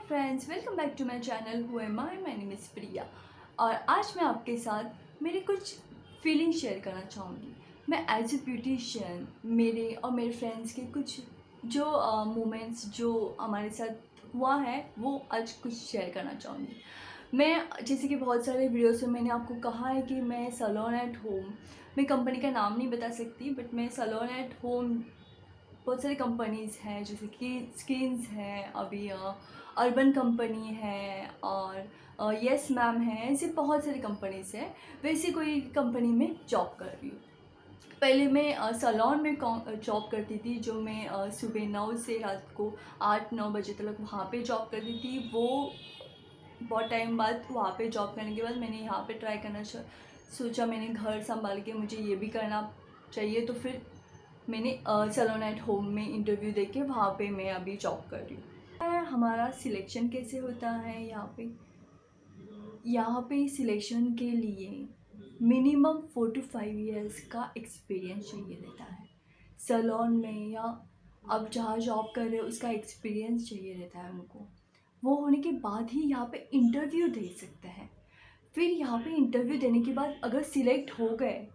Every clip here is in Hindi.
Friends, welcome back to my channel who am I. My name is Priya और आज मैं आपके साथ मेरी कुछ फीलिंग्स शेयर करना चाहूँगी। मैं एज ए ब्यूटिशियन मेरे और मेरे फ्रेंड्स के कुछ जो मोमेंट्स जो हमारे साथ हुआ है वो आज कुछ शेयर करना चाहूँगी। मैं जैसे कि बहुत सारे वीडियोस में मैंने आपको कहा है कि मैं सैलून एट होम, मैं कंपनी का नाम नहीं बता सकती बट मैं सैलून एट होम बहुत सारी कंपनीज़ हैं जैसे कि स्किन्स है, अभी अर्बन कंपनी है और यस मैम है, ऐसे बहुत सारी कंपनीज़ है। वैसे कोई कंपनी में जॉब कर रही हूँ। पहले मैं सैलून में जॉब करती थी, जो मैं सुबह 9 से रात को 8-9 बजे तक वहाँ पे जॉब करती थी। वो बहुत टाइम बाद वहाँ पे जॉब करने के बाद मैंने यहाँ पे ट्राई करना सोचा। मैंने घर संभाल के मुझे ये भी करना चाहिए, तो फिर मैंने सैलून एट होम में इंटरव्यू देके वहाँ पे मैं अभी जॉब कर रही हूँ। हमारा सिलेक्शन कैसे होता है यहाँ पे सिलेक्शन के लिए मिनिमम 4 to 5 इयर्स का एक्सपीरियंस चाहिए रहता है सैलून में, या अब जहाँ जॉब कर रहे हो उसका एक्सपीरियंस चाहिए रहता है उनको। वो होने के बाद ही यहाँ पे इंटरव्यू दे सकते हैं। फिर यहाँ पे इंटरव्यू देने के बाद अगर सिलेक्ट हो गए,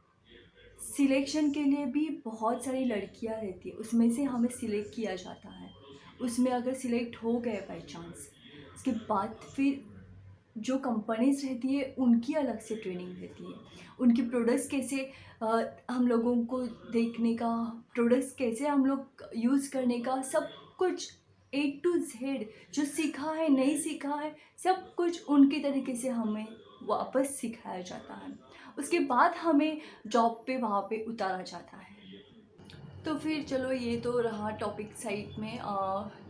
सिलेक्शन के लिए भी बहुत सारी लड़कियां रहती है, उसमें से हमें सिलेक्ट किया जाता है। उसमें अगर सिलेक्ट हो गए बाई चांस, उसके बाद फिर जो कंपनीज रहती है उनकी अलग से ट्रेनिंग रहती है। उनकी प्रोडक्ट्स कैसे हम लोगों को देखने का, प्रोडक्ट्स कैसे हम लोग यूज़ करने का, सब कुछ A to Z जो सीखा है नहीं सीखा है सब कुछ उनके तरीके से हमें वापस सिखाया जाता है। उसके बाद हमें जॉब पे वहाँ पे उतारा जाता है। तो फिर चलो ये तो रहा टॉपिक साइड में।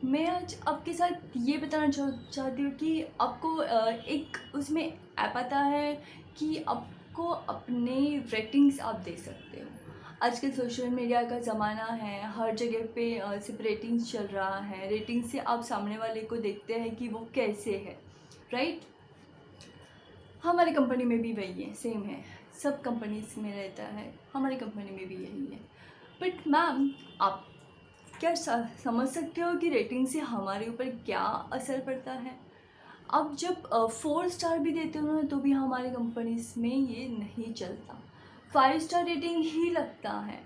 मैं आज आपके साथ ये बताना चाहती हूँ कि आपको एक उसमें ऐप आता है कि आपको अपने रेटिंग्स आप दे सकते हो। आजकल सोशल मीडिया का ज़माना है, हर जगह पे सिर्फ रेटिंग्स चल रहा है। रेटिंग से आप सामने वाले को देखते हैं कि वो कैसे है, राइट। हमारी कंपनी में भी वही है, सेम है, सब कंपनीज में रहता है, हमारी कंपनी में भी यही है। बट मैम, आप क्या समझ सकते हो कि रेटिंग से हमारे ऊपर क्या असर पड़ता है? अब जब 4 स्टार भी देते हो ना तो भी हमारी कंपनीज में ये नहीं चलता, 5 स्टार रेटिंग ही लगता है।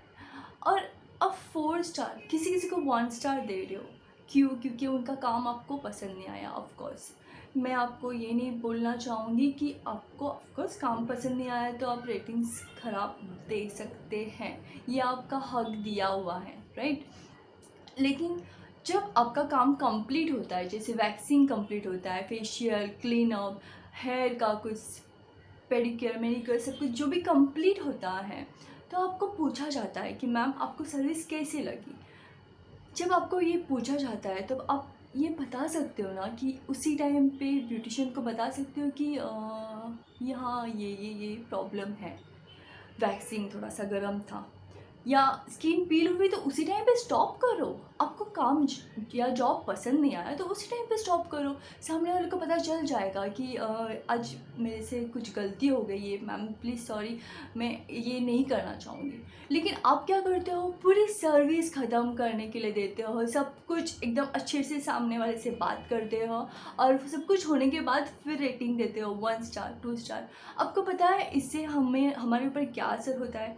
और अब 4 स्टार किसी किसी को 1 स्टार दे रहे हो, क्यों? क्योंकि उनका काम आपको पसंद नहीं आया। ऑफ कोर्स मैं आपको ये नहीं बोलना चाहूँगी कि आपको ऑफकोर्स काम पसंद नहीं आया तो आप रेटिंग्स ख़राब दे सकते हैं, ये आपका हक दिया हुआ है, राइट। लेकिन जब आपका काम कंप्लीट होता है, जैसे वैक्सिंग कंप्लीट होता है, फेशियल, क्लीनअप, हेयर का कुछ, पेडिक्योर, मैनिक्योर, सब कुछ जो भी कंप्लीट होता है, तो आपको पूछा जाता है कि मैम आपको सर्विस कैसी लगी। जब आपको ये पूछा जाता है तब आप ये बता सकते हो ना कि उसी टाइम पे ब्यूटिशियन को बता सकते हो कि यहाँ ये प्रॉब्लम है, वैक्सिंग थोड़ा सा गर्म था या स्किन पील हुई, तो उसी टाइम पे स्टॉप करो। आपको काम या जॉब पसंद नहीं आया तो उसी टाइम पे स्टॉप करो। सामने वाले को पता चल जाएगा कि आज मेरे से कुछ गलती हो गई है, मैम प्लीज़ सॉरी, मैं ये नहीं करना चाहूँगी। लेकिन आप क्या करते हो, पूरी सर्विस ख़त्म करने के लिए देते हो, सब कुछ एकदम अच्छे से सामने वाले से बात करते हो और सब कुछ होने के बाद फिर रेटिंग देते हो 1 स्टार 2 स्टार। आपको पता है इससे हमारे ऊपर क्या असर होता है?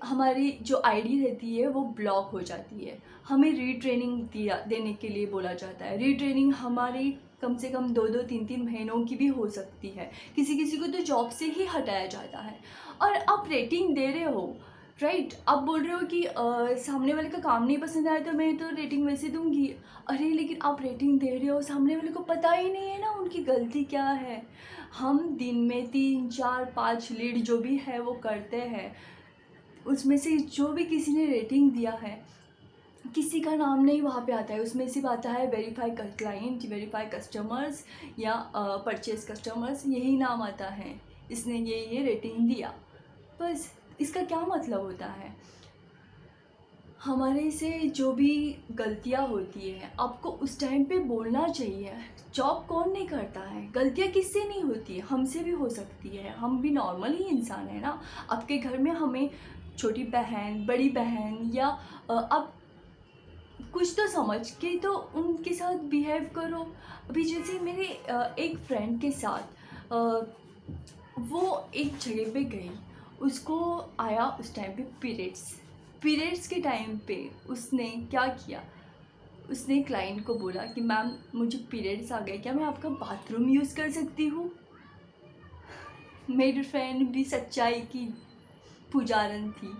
हमारी जो आईडी रहती है वो ब्लॉक हो जाती है। हमें रीट्रेनिंग देने के लिए बोला जाता है। रीट्रेनिंग हमारी कम से कम 2-2 3-3 महीनों की भी हो सकती है। किसी किसी को तो जॉब से ही हटाया जाता है। और आप रेटिंग दे रहे हो, राइट। आप बोल रहे हो कि सामने वाले का काम नहीं पसंद आया तो मैं तो रेटिंग वैसे दूंगी। अरे लेकिन आप रेटिंग दे रहे हो, सामने वाले को पता ही नहीं है ना उनकी गलती क्या है। हम दिन में 3-4-5 लीड जो भी है वो करते हैं, उसमें से जो भी किसी ने रेटिंग दिया है किसी का नाम नहीं वहाँ पे आता है। उसमें सिर्फ आता है वेरीफाई क्लाइंट, वेरीफाई कस्टमर्स या परचेज कस्टमर्स, यही नाम आता है। इसने ये रेटिंग दिया, बस। इसका क्या मतलब होता है? हमारे से जो भी गलतियाँ होती है आपको उस टाइम पे बोलना चाहिए। जॉब कौन नहीं करता है, गलतियाँ किससे नहीं होती है, हमसे भी हो सकती है, हम भी नॉर्मल ही इंसान है ना। आपके घर में हमें छोटी बहन, बड़ी बहन या आप कुछ तो समझ के तो उनके साथ बिहेव करो। अभी जैसे मेरे एक फ्रेंड के साथ वो एक जगह पे गई, उसको आया उस टाइम पे पीरियड्स के टाइम पे उसने क्या किया, उसने क्लाइंट को बोला कि मैम मुझे पीरियड्स आ गए, क्या मैं आपका बाथरूम यूज़ कर सकती हूँ। मेरी फ्रेंड भी सच्चाई की पुजारन थी,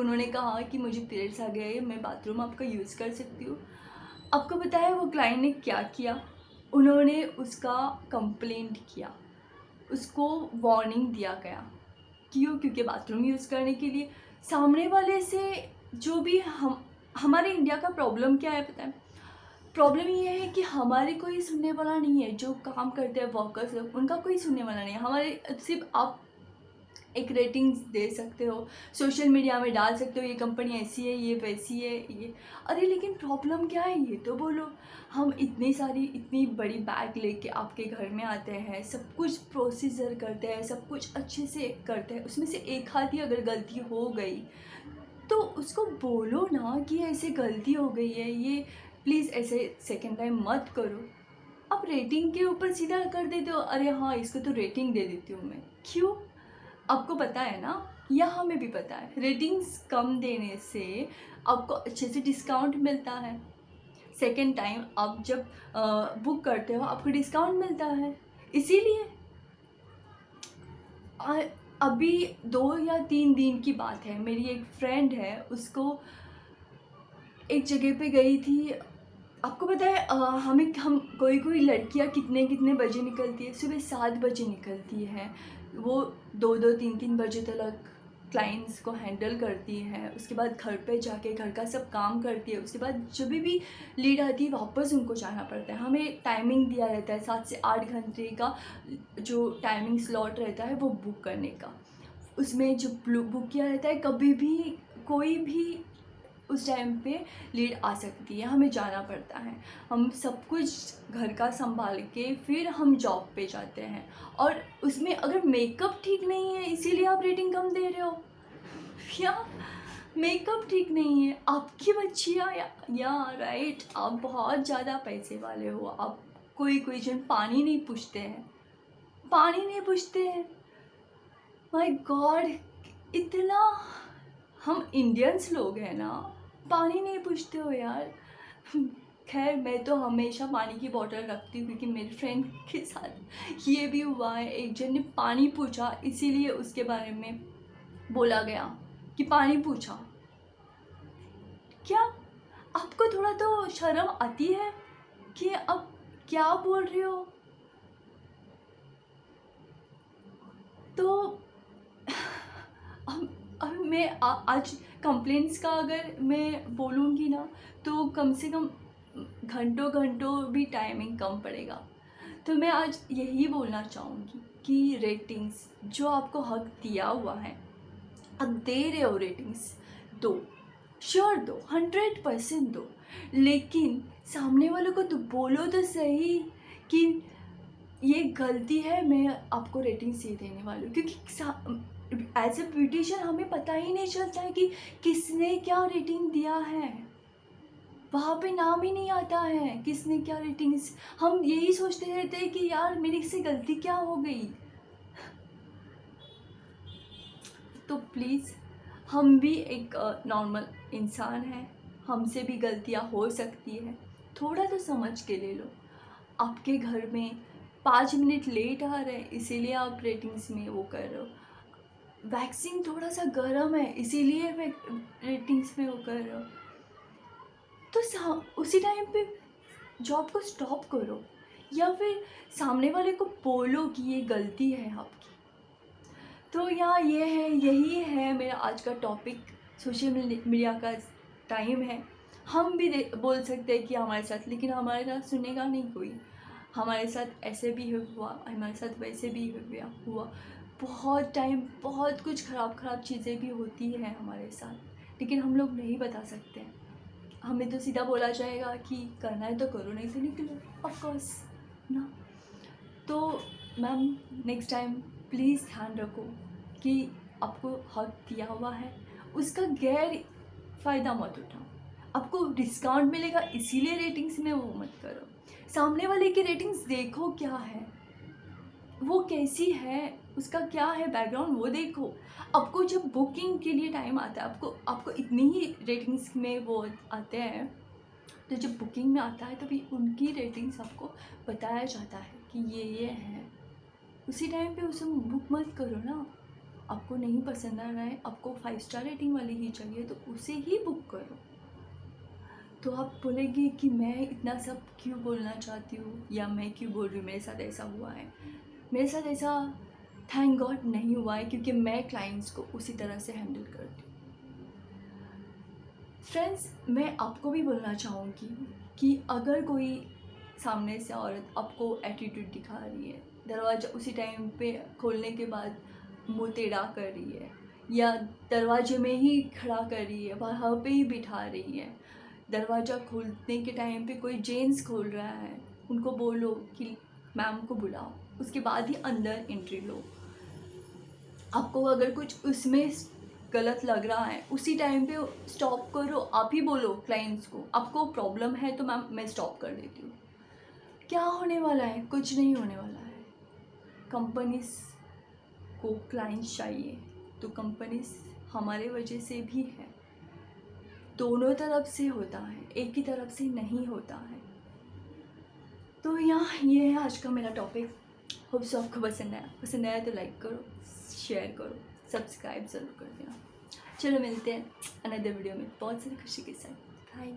उन्होंने कहा कि मुझे पीरियड्स आ गए, मैं बाथरूम आपका यूज़ कर सकती हूँ। आपको पता है वो क्लाइंट ने क्या किया, उन्होंने उसका कंप्लेंट किया, उसको वार्निंग दिया गया। क्यों? क्योंकि बाथरूम यूज़ करने के लिए सामने वाले से जो भी हमारे इंडिया का प्रॉब्लम क्या है पता है, प्रॉब्लम ये है कि हमारे कोई सुनने वाला नहीं है। जो काम करते हैं वर्कर्स लोग, उनका कोई सुनने वाला नहीं है। हमारे सिर्फ आप एक रेटिंग्स दे सकते हो, सोशल मीडिया में डाल सकते हो, ये कंपनी ऐसी है, ये वैसी है, ये। अरे लेकिन प्रॉब्लम क्या है ये तो बोलो। हम इतनी बड़ी बैग लेके आपके घर में आते हैं, सब कुछ प्रोसीजर करते हैं, सब कुछ अच्छे से करते हैं, उसमें से एक आधी अगर गलती हो गई तो उसको बोलो ना कि ऐसे गलती हो गई है, ये प्लीज़ ऐसे सेकेंड टाइम मत करो। आप रेटिंग के ऊपर सीधा कर देते हो, अरे हाँ इसको तो रेटिंग दे देती हूँ मैं। क्यों? आपको पता है ना, या हमें भी पता है, रेटिंग्स कम देने से आपको अच्छे से डिस्काउंट मिलता है। सेकेंड टाइम आप जब बुक करते हो आपको डिस्काउंट मिलता है। इसीलिए अभी 2 या 3 दिन की बात है, मेरी एक फ्रेंड है, उसको एक जगह पे गई थी। आपको पता है हम कोई लड़कियां कितने कितने बजे निकलती है, सुबह 7 बजे निकलती है। वो 2-2, 3-3 बजे तक क्लाइंट्स को हैंडल करती है, उसके बाद घर पे जाके घर का सब काम करती है, उसके बाद जब भी लीड आती है वापस उनको जाना पड़ता है। हमें टाइमिंग दिया रहता है 7 से 8 घंटे का, जो टाइमिंग स्लॉट रहता है वो बुक करने का। उसमें जो बुक किया रहता है, कभी भी कोई भी उस टाइम पे लीड आ सकती है, हमें जाना पड़ता है। हम सब कुछ घर का संभाल के फिर हम जॉब पे जाते हैं, और उसमें अगर मेकअप ठीक नहीं है इसीलिए आप रेटिंग कम दे रहे हो, या मेकअप ठीक नहीं है आपकी बच्चियाँ, या राइट, आप बहुत ज़्यादा पैसे वाले हो। आप कोई जन पानी नहीं पूछते हैं। माय गॉड, इतना हम इंडियंस लोग हैं ना, पानी नहीं पूछते हो यार। खैर मैं तो हमेशा पानी की बोतल रखती हूँ, क्योंकि मेरी फ्रेंड के साथ ये भी हुआ है, एक जन ने पानी पूछा इसीलिए उसके बारे में बोला गया कि पानी पूछा। क्या आपको थोड़ा तो शर्म आती है कि अब क्या बोल रहे हो? तो अब मैं आज कंप्लेंट्स का अगर मैं बोलूँगी ना, तो कम से कम घंटों घंटों भी टाइमिंग कम पड़ेगा। तो मैं आज यही बोलना चाहूँगी कि रेटिंग्स जो आपको हक दिया हुआ है, आप दे रहे हो, रेटिंग्स दो, श्योर दो, 100% दो, लेकिन सामने वालों को तो बोलो तो सही कि ये गलती है, मैं आपको रेटिंग सी देने वाली हूँ। क्योंकि एज ए ब्यूटिशियन हमें पता ही नहीं चलता है कि किसने क्या रेटिंग दिया है, वहाँ पे नाम ही नहीं आता है किसने क्या रेटिंग्स। हम यही सोचते रहते हैं कि यार मेरे से गलती क्या हो गई। तो प्लीज़, हम भी एक नॉर्मल इंसान हैं, हमसे भी गलतियाँ हो सकती है, थोड़ा तो समझ के ले लो। आपके घर में 5 मिनट लेट आ रहे हैं इसीलिए आप रेटिंग्स में वो कर रहे हो, वैक्सिंग थोड़ा सा गर्म है इसीलिए रेटिंग्स में वो कर रहे हो। तो उसी टाइम पे जॉब को स्टॉप करो, या फिर सामने वाले को बोलो कि ये गलती है आपकी। तो यहाँ यही है मेरा आज का टॉपिक। सोशल मीडिया का टाइम है, हम भी बोल सकते हैं कि हमारे साथ, लेकिन हमारे साथ सुनेगा नहीं कोई। हमारे साथ ऐसे भी हुआ, हमारे साथ वैसे भी हुआ। बहुत टाइम बहुत कुछ ख़राब चीज़ें भी होती हैं हमारे साथ, लेकिन हम लोग नहीं बता सकते हैं। हमें तो सीधा बोला जाएगा कि करना है तो करो, नहीं तो निकलो, ऑफ कोर्स ना। तो मैम नेक्स्ट टाइम प्लीज़ ध्यान रखो कि आपको हक दिया हुआ है उसका गैर फ़ायदा मत उठाओ। आपको डिस्काउंट मिलेगा इसीलिए रेटिंग्स में वो मत करो। सामने वाले की रेटिंग्स देखो क्या है, वो कैसी है, उसका क्या है बैकग्राउंड, वो देखो। आपको जब बुकिंग के लिए टाइम आता है, आपको इतनी ही रेटिंग्स में वो आते हैं, तो जब बुकिंग में आता है तभी उनकी रेटिंग्स आपको बताया जाता है कि ये है। उसी टाइम पे उसे बुक मत करो ना। आपको नहीं पसंद आ रहा है, आपको 5 स्टार रेटिंग वाली ही चाहिए, तो उसे ही बुक करो। तो आप बोलेंगे कि मैं इतना सब क्यों बोलना चाहती हूँ, या मैं क्यों बोल रही हूँ मेरे साथ ऐसा हुआ है। मेरे साथ ऐसा थैंक गॉड नहीं हुआ है, क्योंकि मैं क्लाइंट्स को उसी तरह से हैंडल करती हूँ। फ्रेंड्स, मैं आपको भी बोलना चाहूँगी कि अगर कोई सामने से औरत आपको एटीट्यूड दिखा रही है, दरवाज़ा उसी टाइम पे खोलने के बाद मुँह टेढ़ा कर रही है, या दरवाजे में ही खड़ा कर रही है, वहाँ पे ही बिठा रही है, दरवाज़ा खोलने के टाइम पे कोई जेंट्स खोल रहा है, उनको बोलो कि मैम को बुलाओ, उसके बाद ही अंदर एंट्री लो। आपको अगर कुछ उसमें गलत लग रहा है, उसी टाइम पे स्टॉप करो। आप ही बोलो क्लाइंट्स को, आपको प्रॉब्लम है तो मैम मैं स्टॉप कर देती हूँ। क्या होने वाला है? कुछ नहीं होने वाला है। कंपनीज को क्लाइंट्स चाहिए, तो कंपनीज हमारे वजह से भी है। दोनों तरफ से होता है, एक ही तरफ से नहीं होता है। तो यहाँ ये है आज का मेरा टॉपिक। होप सो आपको पसंद आया तो लाइक करो, शेयर करो, सब्सक्राइब ज़रूर कर देना। चलो मिलते हैं अनदर वीडियो में बहुत सारी खुशी के साथ। बाय।